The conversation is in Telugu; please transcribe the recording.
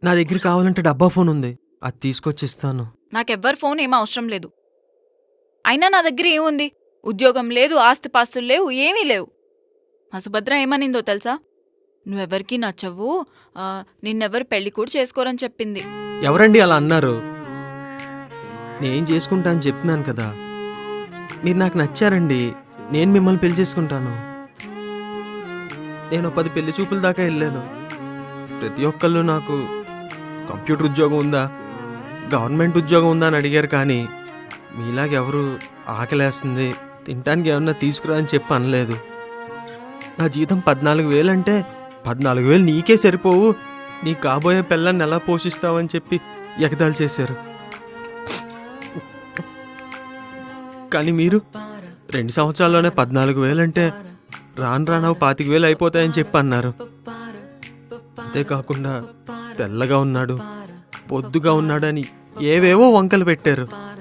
నా దగ్గర కావాలంటే డబ్బా ఫోన్ ఉంది, అది తీసుకొచ్చి ఇస్తాను. నాకెవ్వరి ఫోన్ ఏం అవసరం లేదు. అయినా నా దగ్గర ఏముంది? ఉద్యోగం లేదు, ఆస్తిపాస్తులు లేవు, ఏమీ లేవు. మా సుభద్ర ఏమనిందో తెలుసా? నువ్వెవరికీ నచ్చవు, నిన్నెవరు పెళ్లి కూడా చేసుకోరని చెప్పింది. ఎవరండి అలా అన్నారు? నేను చేసుకుంటా అని చెప్తున్నాను కదా. మీరు నాకు నచ్చారండి, నేను మిమ్మల్ని పెళ్లి చేసుకుంటాను. నేను 10 పెళ్లి చూపుల దాకా వెళ్ళాను. ప్రతి ఒక్కళ్ళు నాకు కంప్యూటర్ ఉద్యోగం ఉందా, గవర్నమెంట్ ఉద్యోగం ఉందా అని అడిగారు. కానీ మీలాగెవరు ఆకలేస్తుంది, తినటానికి ఏమన్నా తీసుకురా అని చెప్పి అనలేదు. నా జీతం 14,000 అంటే 14,000 నీకే సరిపోవు, నీ కాబోయే పిల్లాన్ని ఎలా పోషిస్తావని చెప్పి ఎగతాళి చేశారు. కానీ మీరు 2 సంవత్సరాల్లోనే 14,000 అంటే రాను రానవు 25,000 అయిపోతాయని చెప్పి అన్నారు. అంతేకాకుండా తెల్లగా ఉన్నాడు, బొద్దుగా ఉన్నాడని ఏవేవో వంకలు పెట్టారు.